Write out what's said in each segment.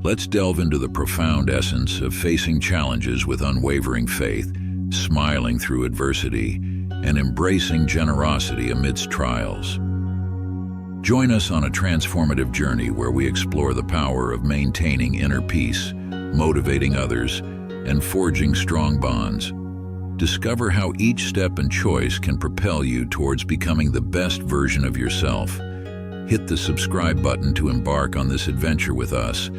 Let's delve into the profound essence of facing challenges with unwavering faith, smiling through adversity, and embracing generosity amidst trials. Join us on a transformative journey where we explore the power of maintaining inner peace, motivating others, and forging strong bonds. Discover how each step and choice can propel you towards becoming the best version of yourself. Hit the subscribe button to embark on this adventure with us,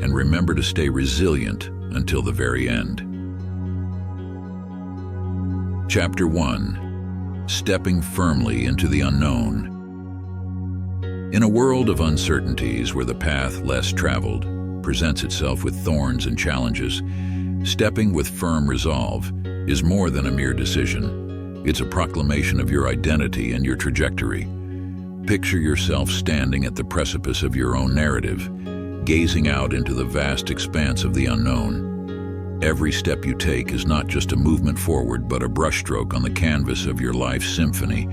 and remember to stay resilient until the very end. Chapter 1: Stepping Firmly into the Unknown. In a world of uncertainties where the path less traveled presents itself with thorns and challenges, stepping with firm resolve is more than a mere decision. It's a proclamation of your identity and your trajectory. Picture yourself standing at the precipice of your own narrative, gazing out into the vast expanse of the unknown. Every step you take is not just a movement forward, but a brushstroke on the canvas of your life's symphony,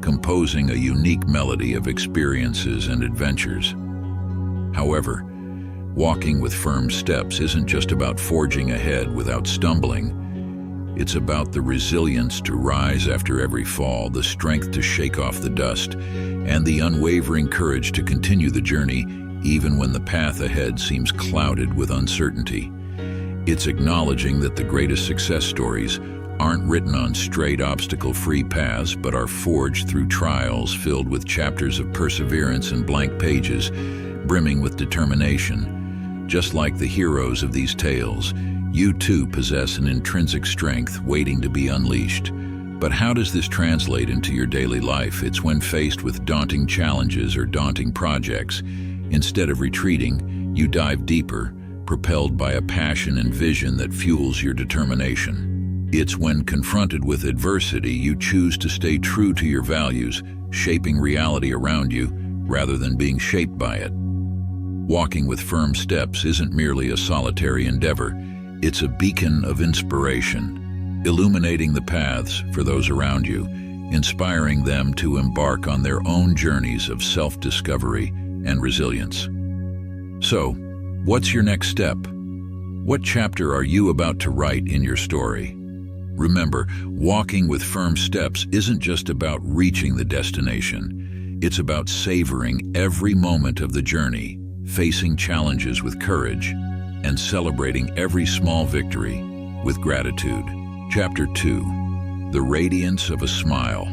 composing a unique melody of experiences and adventures. However, walking with firm steps isn't just about forging ahead without stumbling. It's about the resilience to rise after every fall, the strength to shake off the dust, and the unwavering courage to continue the journey even when the path ahead seems clouded with uncertainty. It's acknowledging that the greatest success stories aren't written on straight obstacle-free paths, but are forged through trials filled with chapters of perseverance and blank pages brimming with determination. Just like the heroes of these tales, you too possess an intrinsic strength waiting to be unleashed. But how does this translate into your daily life? It's when faced with daunting challenges or daunting projects, instead of retreating, you dive deeper, propelled by a passion and vision that fuels your determination. It's when confronted with adversity, you choose to stay true to your values, shaping reality around you rather than being shaped by it. Walking with firm steps isn't merely a solitary endeavor, it's a beacon of inspiration, illuminating the paths for those around you, inspiring them to embark on their own journeys of self-discovery and resilience. So, what's your next step? What chapter are you about to write in your story? Remember, walking with firm steps isn't just about reaching the destination. It's about savoring every moment of the journey, facing challenges with courage, and celebrating every small victory with gratitude. Chapter 2: The Radiance of a Smile.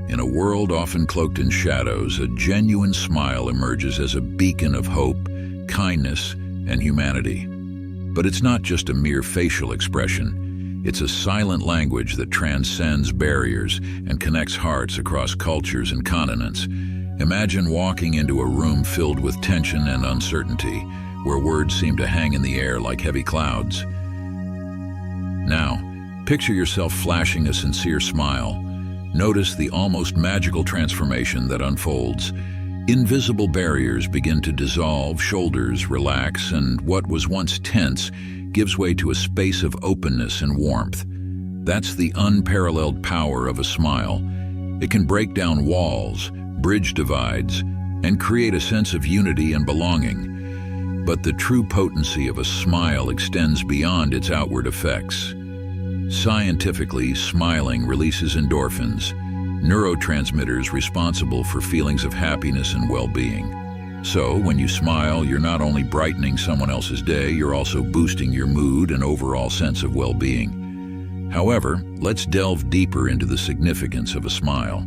In a world often cloaked in shadows, a genuine smile emerges as a beacon of hope, kindness, and humanity. But it's not just a mere facial expression. It's a silent language that transcends barriers and connects hearts across cultures and continents. Imagine walking into a room filled with tension and uncertainty, where words seem to hang in the air like heavy clouds. Now, picture yourself flashing a sincere smile. Notice the almost magical transformation that unfolds. Invisible barriers begin to dissolve, shoulders relax, and what was once tense gives way to a space of openness and warmth. That's the unparalleled power of a smile. It can break down walls, bridge divides, and create a sense of unity and belonging. But the true potency of a smile extends beyond its outward effects. Scientifically, smiling releases endorphins, neurotransmitters responsible for feelings of happiness and well-being. So, when you smile, you're not only brightening someone else's day, you're also boosting your mood and overall sense of well-being. However, let's delve deeper into the significance of a smile.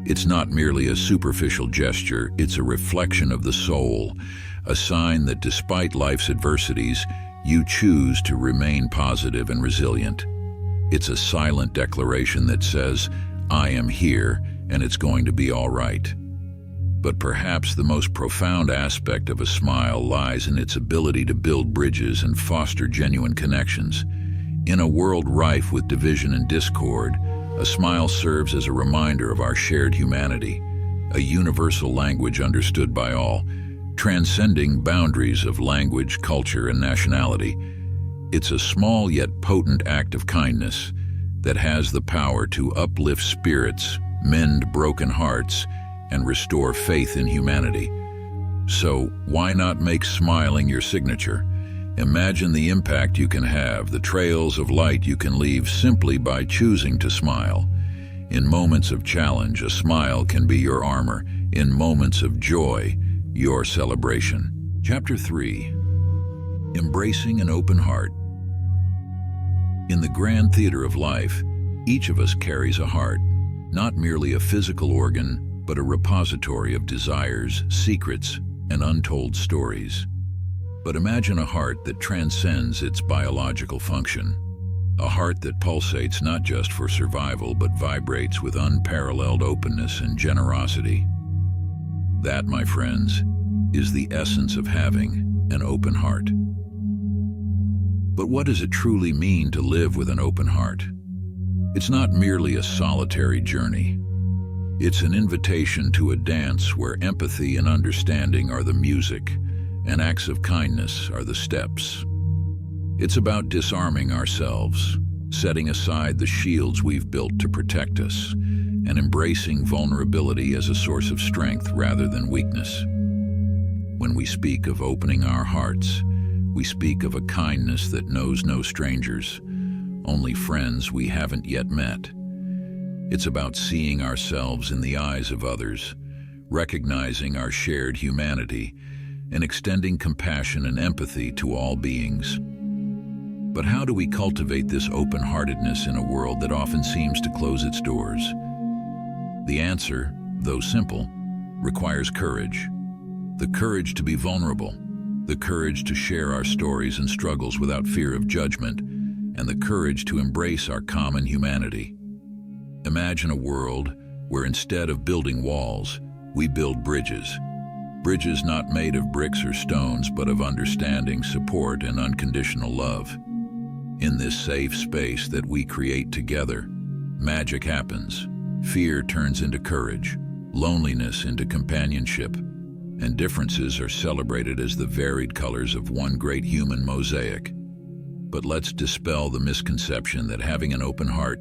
It's not merely a superficial gesture, it's a reflection of the soul, a sign that despite life's adversities, you choose to remain positive and resilient. It's a silent declaration that says, "I am here, and it's going to be all right." But perhaps the most profound aspect of a smile lies in its ability to build bridges and foster genuine connections. In a world rife with division and discord, a smile serves as a reminder of our shared humanity, a universal language understood by all, transcending boundaries of language, culture, and nationality. It's a small yet potent act of kindness that has the power to uplift spirits, mend broken hearts, and restore faith in humanity. So why not make smiling your signature? Imagine the impact you can have, the trails of light you can leave simply by choosing to smile. In moments of challenge, a smile can be your armor. In moments of joy, your celebration. Chapter 3. Embracing an open heart. In the grand theater of life, each of us carries a heart, not merely a physical organ, but a repository of desires, secrets, and untold stories. But imagine a heart that transcends its biological function. A heart that pulsates not just for survival, but vibrates with unparalleled openness and generosity. That, my friends, is the essence of having an open heart. But what does it truly mean to live with an open heart? It's not merely a solitary journey. It's an invitation to a dance where empathy and understanding are the music, and acts of kindness are the steps. It's about disarming ourselves, setting aside the shields we've built to protect us, and embracing vulnerability as a source of strength rather than weakness. When we speak of opening our hearts, we speak of a kindness that knows no strangers, only friends we haven't yet met. It's about seeing ourselves in the eyes of others, recognizing our shared humanity, and extending compassion and empathy to all beings. But how do we cultivate this open-heartedness in a world that often seems to close its doors? The answer, though simple, requires courage. The courage to be vulnerable, the courage to share our stories and struggles without fear of judgment, and the courage to embrace our common humanity. Imagine a world where instead of building walls, we build bridges. Bridges not made of bricks or stones, but of understanding, support, and unconditional love. In this safe space that we create together, magic happens. Fear turns into courage, loneliness into companionship, and differences are celebrated as the varied colors of one great human mosaic. But let's dispel the misconception that having an open heart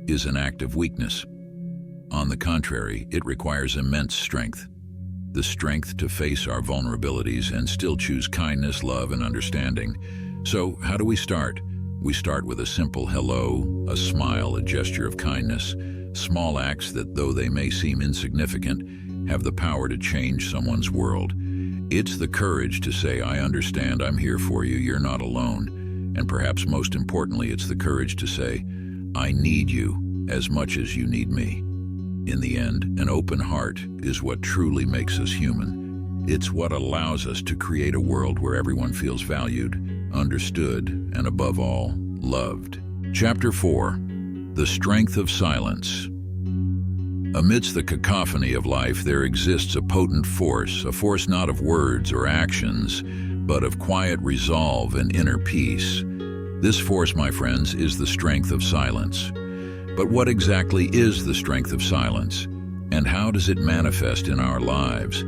is an act of weakness. On the contrary, it requires immense strength. The strength to face our vulnerabilities and still choose kindness, love, and understanding. So, how do we start? We start with a simple hello, a smile, a gesture of kindness. Small acts that, though they may seem insignificant, have the power to change someone's world. It's the courage to say, I understand, I'm here for you, you're not alone. And perhaps most importantly, it's the courage to say, I need you as much as you need me. In the end, an open heart is what truly makes us human. It's what allows us to create a world where everyone feels valued, understood, and above all, loved. Chapter 4. The Strength of Silence. Amidst the cacophony of life, there exists a potent force, a force not of words or actions, but of quiet resolve and inner peace. This force, my friends, is the strength of silence. But what exactly is the strength of silence, and how does it manifest in our lives?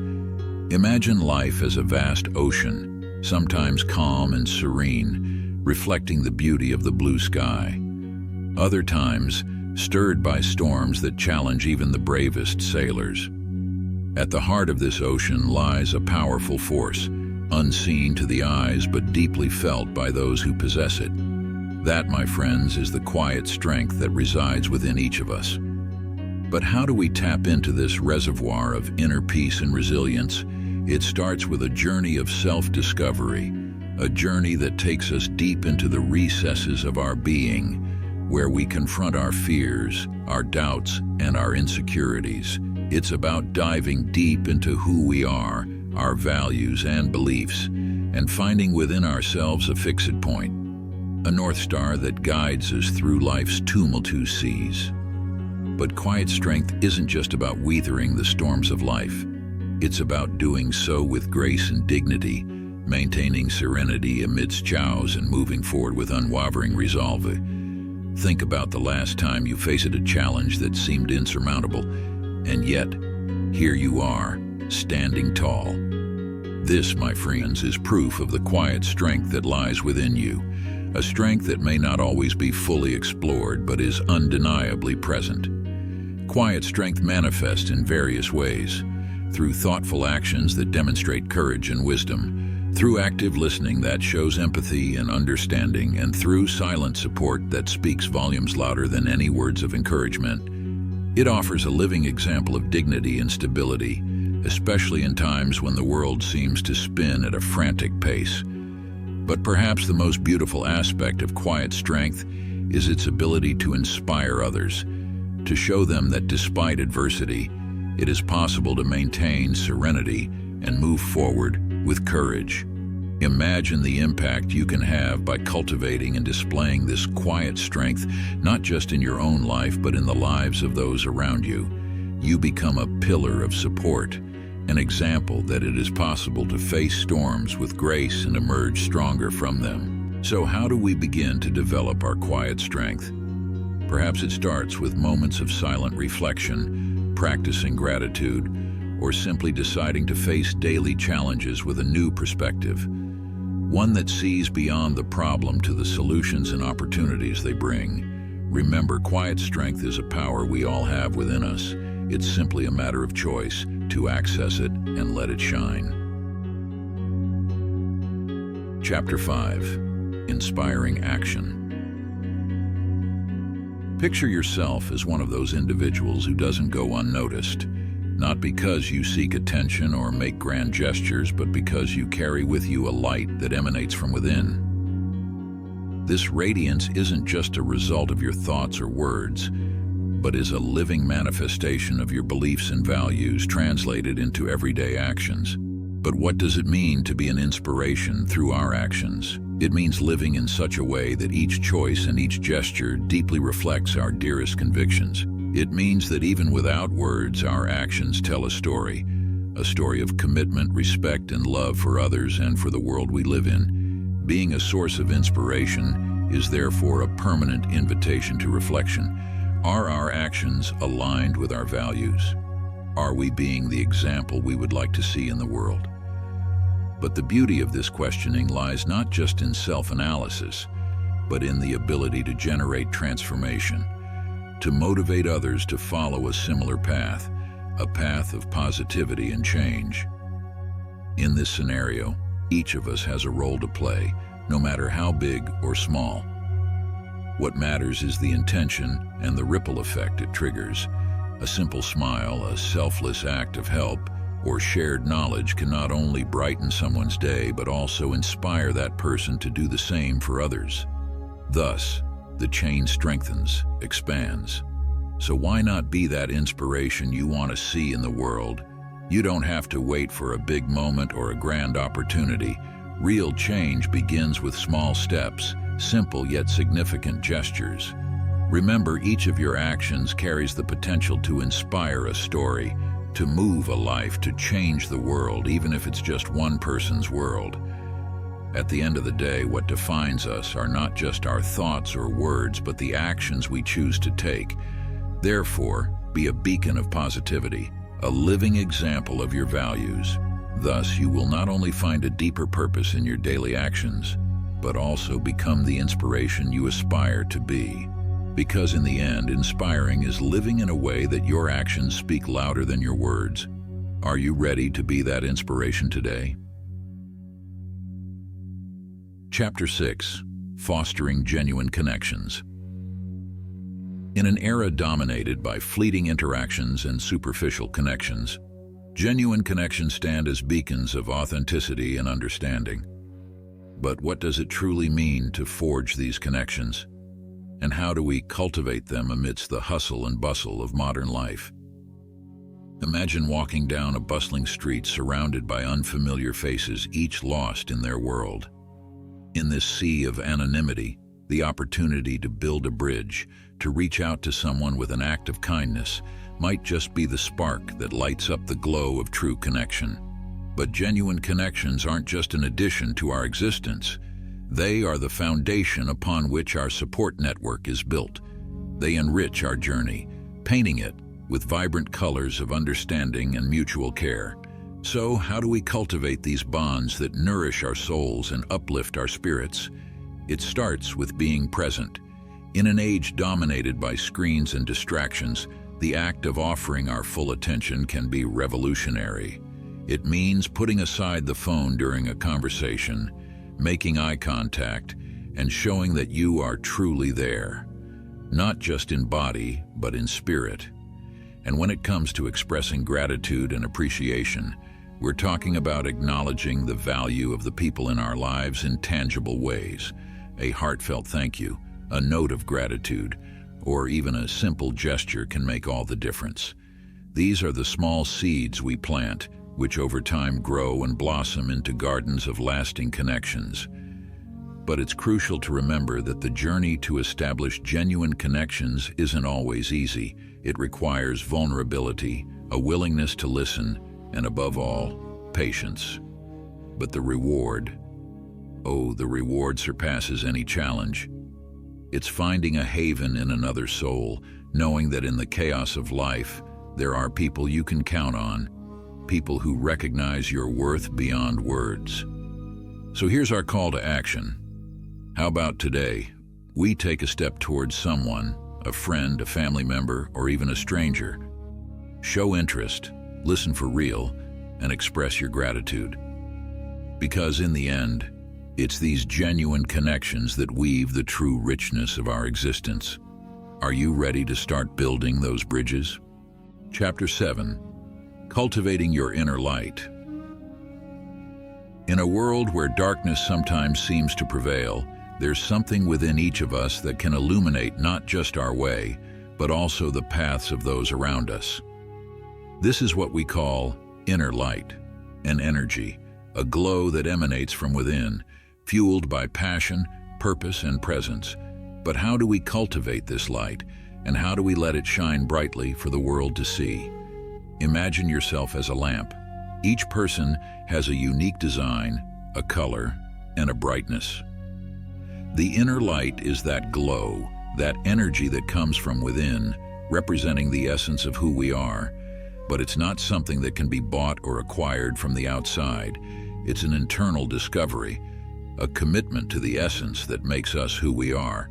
Imagine life as a vast ocean, sometimes calm and serene, reflecting the beauty of the blue sky. Other times, stirred by storms that challenge even the bravest sailors. At the heart of this ocean lies a powerful force, unseen to the eyes but deeply felt by those who possess it. That, my friends, is the quiet strength that resides within each of us. But how do we tap into this reservoir of inner peace and resilience? It starts with a journey of self-discovery, a journey that takes us deep into the recesses of our being, where we confront our fears, our doubts, and our insecurities. It's about diving deep into who we are, our values and beliefs, and finding within ourselves a fixed point, a North Star that guides us through life's tumultuous seas. But quiet strength isn't just about weathering the storms of life. It's about doing so with grace and dignity, maintaining serenity amidst chaos and moving forward with unwavering resolve. Think about the last time you faced a challenge that seemed insurmountable, and yet, here you are, standing tall. This, my friends, is proof of the quiet strength that lies within you, a strength that may not always be fully explored but is undeniably present. Quiet strength manifests in various ways, through thoughtful actions that demonstrate courage and wisdom, through active listening that shows empathy and understanding, and through silent support that speaks volumes louder than any words of encouragement. It offers a living example of dignity and stability, especially in times when the world seems to spin at a frantic pace. But perhaps the most beautiful aspect of quiet strength is its ability to inspire others, to show them that despite adversity, it is possible to maintain serenity and move forward with courage. Imagine the impact you can have by cultivating and displaying this quiet strength, not just in your own life, but in the lives of those around you. You become a pillar of support, an example that it is possible to face storms with grace and emerge stronger from them. So how do we begin to develop our quiet strength? Perhaps it starts with moments of silent reflection, practicing gratitude, or simply deciding to face daily challenges with a new perspective, one that sees beyond the problem to the solutions and opportunities they bring. Remember, quiet strength is a power we all have within us. It's simply a matter of choice to access it and let it shine. Chapter 5. Inspiring Action. Picture yourself as one of those individuals who doesn't go unnoticed, not because you seek attention or make grand gestures, but because you carry with you a light that emanates from within. This radiance isn't just a result of your thoughts or words, but is a living manifestation of your beliefs and values translated into everyday actions. But what does it mean to be an inspiration through our actions? It means living in such a way that each choice and each gesture deeply reflects our dearest convictions. It means that even without words, our actions tell a story of commitment, respect, and love for others and for the world we live in. Being a source of inspiration is therefore a permanent invitation to reflection. Are our actions aligned with our values? Are we being the example we would like to see in the world? But the beauty of this questioning lies not just in self-analysis, but in the ability to generate transformation, to motivate others to follow a similar path, a path of positivity and change. In this scenario, each of us has a role to play, no matter how big or small. What matters is the intention and the ripple effect it triggers. A simple smile, a selfless act of help, or shared knowledge can not only brighten someone's day, but also inspire that person to do the same for others. Thus, the chain strengthens, expands. So why not be that inspiration you want to see in the world? You don't have to wait for a big moment or a grand opportunity. Real change begins with small steps, simple yet significant gestures. Remember, each of your actions carries the potential to inspire a story, to move a life, to change the world, even if it's just one person's world. At the end of the day, what defines us are not just our thoughts or words, but the actions we choose to take. Therefore, be a beacon of positivity, a living example of your values. Thus, you will not only find a deeper purpose in your daily actions, but also become the inspiration you aspire to be. Because in the end, inspiring is living in a way that your actions speak louder than your words. Are you ready to be that inspiration today? Chapter 6. Fostering Genuine Connections. In an era dominated by fleeting interactions and superficial connections, genuine connections stand as beacons of authenticity and understanding. But what does it truly mean to forge these connections? And how do we cultivate them amidst the hustle and bustle of modern life? Imagine walking down a bustling street surrounded by unfamiliar faces, each lost in their world. In this sea of anonymity, the opportunity to build a bridge, to reach out to someone with an act of kindness, might just be the spark that lights up the glow of true connection. But genuine connections aren't just an addition to our existence. They are the foundation upon which our support network is built. They enrich our journey, painting it with vibrant colors of understanding and mutual care. So, how do we cultivate these bonds that nourish our souls and uplift our spirits? It starts with being present. In an age dominated by screens and distractions, The act of offering our full attention can be revolutionary. It means putting aside the phone during a conversation, making eye contact, and showing that you are truly there, not just in body, but in spirit. And when it comes to expressing gratitude and appreciation, we're talking about acknowledging the value of the people in our lives in tangible ways. A heartfelt thank you, a note of gratitude, or even a simple gesture can make all the difference. These are the small seeds we plant, which over time grow and blossom into gardens of lasting connections. But it's crucial to remember that the journey to establish genuine connections isn't always easy. It requires vulnerability, a willingness to listen, and above all, patience. But the reward surpasses any challenge. It's finding a haven in another soul, knowing that in the chaos of life, there are people you can count on, people who recognize your worth beyond words. So here's our call to action. How about today, we take a step towards someone, a friend, a family member, or even a stranger. Show interest, listen for real, and express your gratitude. Because in the end, it's these genuine connections that weave the true richness of our existence. Are you ready to start building those bridges? Chapter 7. Cultivating your inner light. In a world where darkness sometimes seems to prevail, there's something within each of us that can illuminate not just our way, but also the paths of those around us. This is what we call inner light, an energy, a glow that emanates from within, fueled by passion, purpose, and presence. But how do we cultivate this light, and how do we let it shine brightly for the world to see? Imagine yourself as a lamp. Each person has a unique design, a color, and a brightness. The inner light is that glow, that energy that comes from within, representing the essence of who we are. But it's not something that can be bought or acquired from the outside. It's an internal discovery, a commitment to the essence that makes us who we are.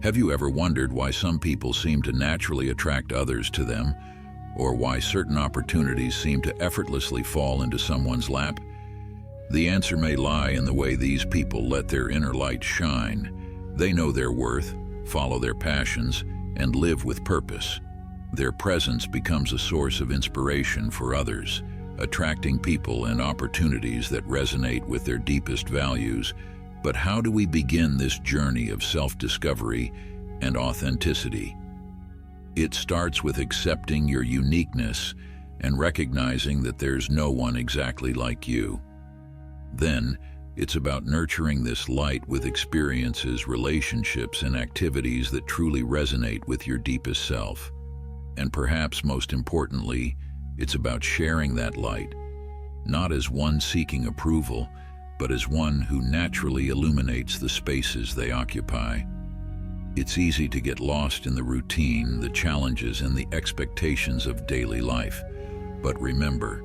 Have you ever wondered why some people seem to naturally attract others to them, or why certain opportunities seem to effortlessly fall into someone's lap? The answer may lie in the way these people let their inner light shine. They know their worth, follow their passions, and live with purpose. Their presence becomes a source of inspiration for others, attracting people and opportunities that resonate with their deepest values. But how do we begin this journey of self-discovery and authenticity? It starts with accepting your uniqueness and recognizing that there's no one exactly like you. Then, it's about nurturing this light with experiences, relationships, and activities that truly resonate with your deepest self. And perhaps most importantly, it's about sharing that light, not as one seeking approval, but as one who naturally illuminates the spaces they occupy. It's easy to get lost in the routine, the challenges, and the expectations of daily life. But remember,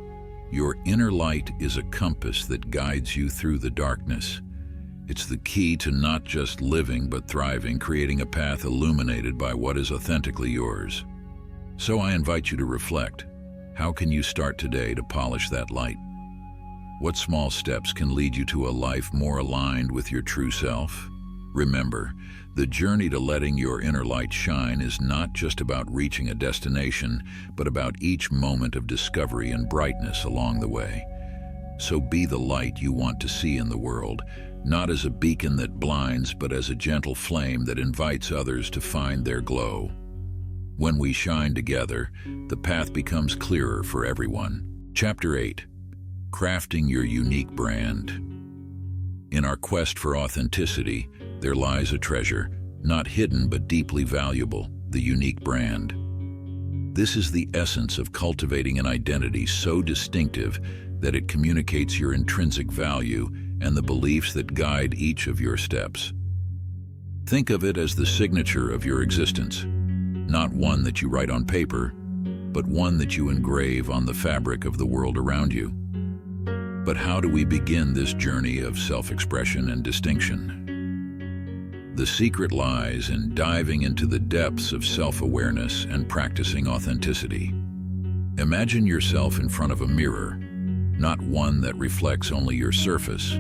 your inner light is a compass that guides you through the darkness. It's the key to not just living but thriving, creating a path illuminated by what is authentically yours. So I invite you to reflect. How can you start today to polish that light? What small steps can lead you to a life more aligned with your true self? Remember, the journey to letting your inner light shine is not just about reaching a destination, but about each moment of discovery and brightness along the way. So be the light you want to see in the world, not as a beacon that blinds, but as a gentle flame that invites others to find their glow. When we shine together, the path becomes clearer for everyone. Chapter 8. Crafting your unique brand. In our quest for authenticity, there lies a treasure, not hidden but deeply valuable, the unique brand. This is the essence of cultivating an identity so distinctive that it communicates your intrinsic value and the beliefs that guide each of your steps. Think of it as the signature of your existence, not one that you write on paper, but one that you engrave on the fabric of the world around you. But how do we begin this journey of self-expression and distinction? The secret lies in diving into the depths of self-awareness and practicing authenticity. Imagine yourself in front of a mirror, not one that reflects only your surface,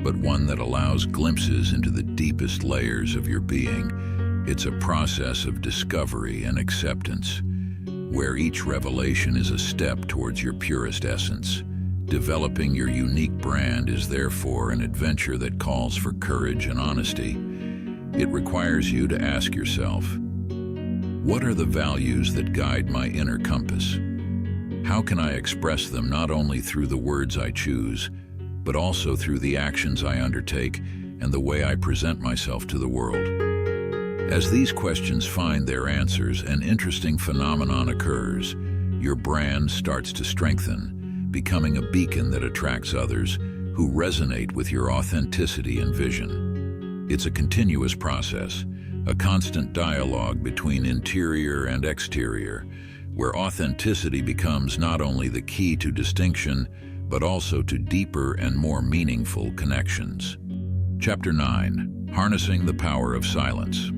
but one that allows glimpses into the deepest layers of your being. It's a process of discovery and acceptance, where each revelation is a step towards your purest essence. Developing your unique brand is therefore an adventure that calls for courage and honesty. It requires you to ask yourself, what are the values that guide my inner compass? How can I express them not only through the words I choose, but also through the actions I undertake and the way I present myself to the world? As these questions find their answers, an interesting phenomenon occurs. Your brand starts to strengthen, becoming a beacon that attracts others who resonate with your authenticity and vision. It's a continuous process, a constant dialogue between interior and exterior, where authenticity becomes not only the key to distinction, but also to deeper and more meaningful connections. Chapter 9: Harnessing the Power of Silence.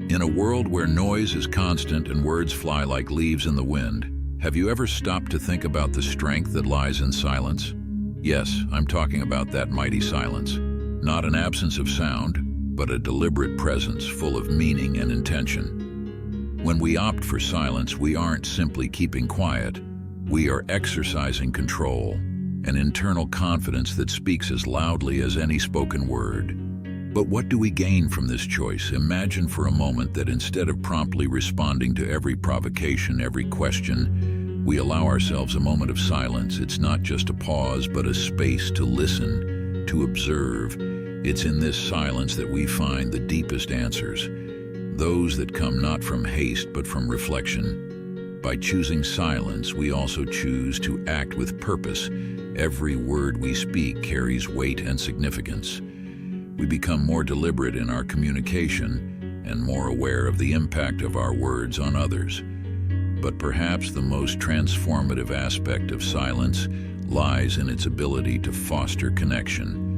In a world where noise is constant and words fly like leaves in the wind, have you ever stopped to think about the strength that lies in silence? Yes, I'm talking about that mighty silence. Not an absence of sound, but a deliberate presence full of meaning and intention. When we opt for silence, we aren't simply keeping quiet. We are exercising control, an internal confidence that speaks as loudly as any spoken word. But what do we gain from this choice? Imagine for a moment that instead of promptly responding to every provocation, every question, we allow ourselves a moment of silence. It's not just a pause, but a space to listen, to observe. It's in this silence that we find the deepest answers, those that come not from haste, but from reflection. By choosing silence, we also choose to act with purpose. Every word we speak carries weight and significance. We become more deliberate in our communication and more aware of the impact of our words on others. But perhaps the most transformative aspect of silence lies in its ability to foster connection.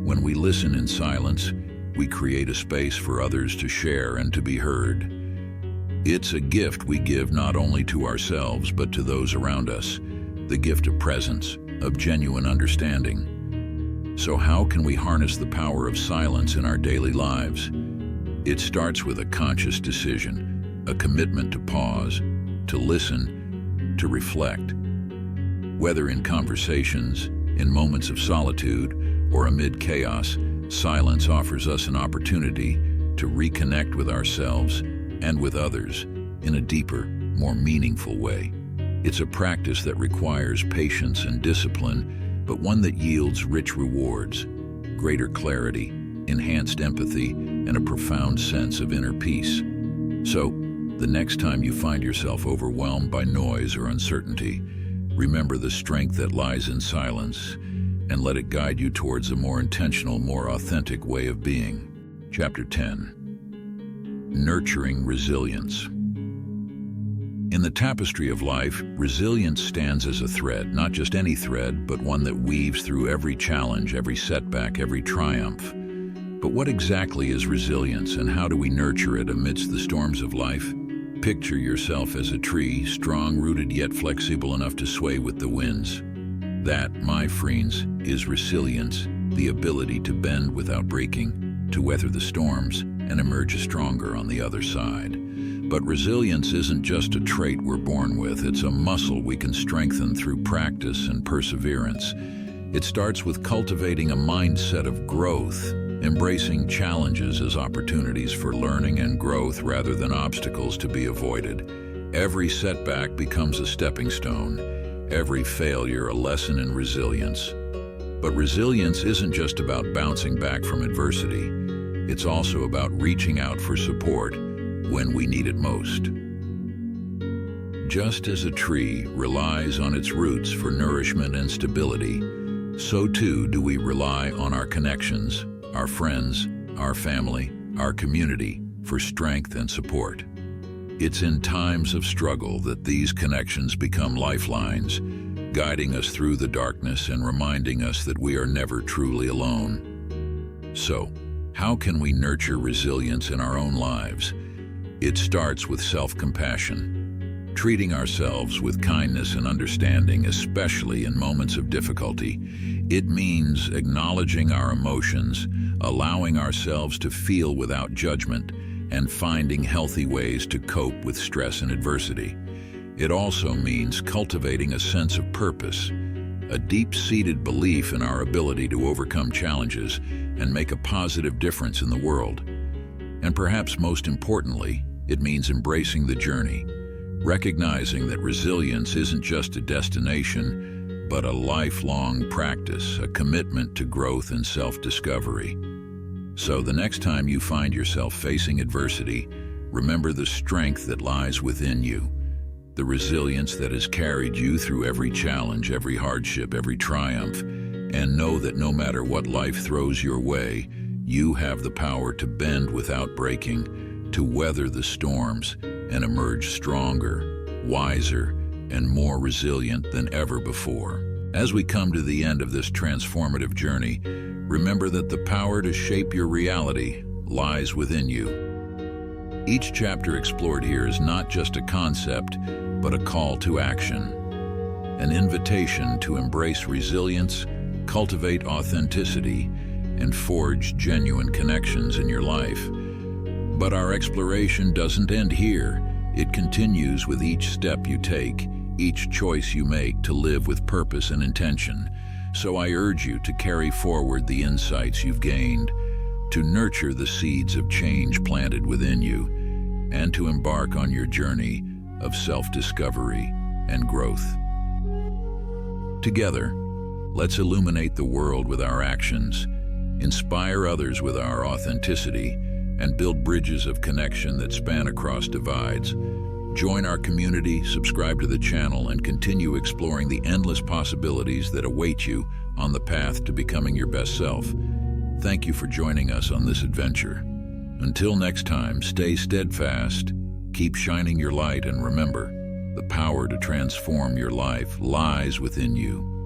When we listen in silence, we create a space for others to share and to be heard. It's a gift we give not only to ourselves, but to those around us, the gift of presence, of genuine understanding. So how can we harness the power of silence in our daily lives? It starts with a conscious decision, a commitment to pause, to listen, to reflect. Whether in conversations, in moments of solitude, or amid chaos, silence offers us an opportunity to reconnect with ourselves and with others in a deeper, more meaningful way. It's a practice that requires patience and discipline, but one that yields rich rewards, greater clarity, enhanced empathy, and a profound sense of inner peace. So, the next time you find yourself overwhelmed by noise or uncertainty, remember the strength that lies in silence and let it guide you towards a more intentional, more authentic way of being. Chapter 10: Nurturing Resilience. In the tapestry of life, resilience stands as a thread, not just any thread, but one that weaves through every challenge, every setback, every triumph. But what exactly is resilience, and how do we nurture it amidst the storms of life? Picture yourself as a tree, strong-rooted yet flexible enough to sway with the winds. That, my friends, is resilience, the ability to bend without breaking, to weather the storms, and emerge stronger on the other side. But resilience isn't just a trait we're born with, it's a muscle we can strengthen through practice and perseverance. It starts with cultivating a mindset of growth, embracing challenges as opportunities for learning and growth rather than obstacles to be avoided. Every setback becomes a stepping stone, every failure a lesson in resilience. But resilience isn't just about bouncing back from adversity, it's also about reaching out for support when we need it most. Just as a tree relies on its roots for nourishment and stability, so too do we rely on our connections, our friends, our family, our community for strength and support. It's in times of struggle that these connections become lifelines, guiding us through the darkness and reminding us that we are never truly alone. So, How can we nurture resilience in our own lives? It starts with self-compassion, treating ourselves with kindness and understanding, especially in moments of difficulty. It means acknowledging our emotions, allowing ourselves to feel without judgment, and finding healthy ways to cope with stress and adversity. It also means cultivating a sense of purpose, a deep-seated belief in our ability to overcome challenges and make a positive difference in the world. And perhaps most importantly, it means embracing the journey, recognizing that resilience isn't just a destination, but a lifelong practice, a commitment to growth and self-discovery. So the next time you find yourself facing adversity, remember the strength that lies within you, the resilience that has carried you through every challenge, every hardship, every triumph, and know that no matter what life throws your way, you have the power to bend without breaking, to weather the storms, and emerge stronger, wiser, and more resilient than ever before. As we come to the end of this transformative journey, remember that the power to shape your reality lies within you. Each chapter explored here is not just a concept, but a call to action, an invitation to embrace resilience, cultivate authenticity, and forge genuine connections in your life. But our exploration doesn't end here. It continues with each step you take, each choice you make to live with purpose and intention. So I urge you to carry forward the insights you've gained, to nurture the seeds of change planted within you, and to embark on your journey of self-discovery and growth. Together, let's illuminate the world with our actions, inspire others with our authenticity, and build bridges of connection that span across divides. Join our community, subscribe to the channel, and continue exploring the endless possibilities that await you on the path to becoming your best self. Thank you for joining us on this adventure. Until next time, stay steadfast, keep shining your light, and remember, the power to transform your life lies within you.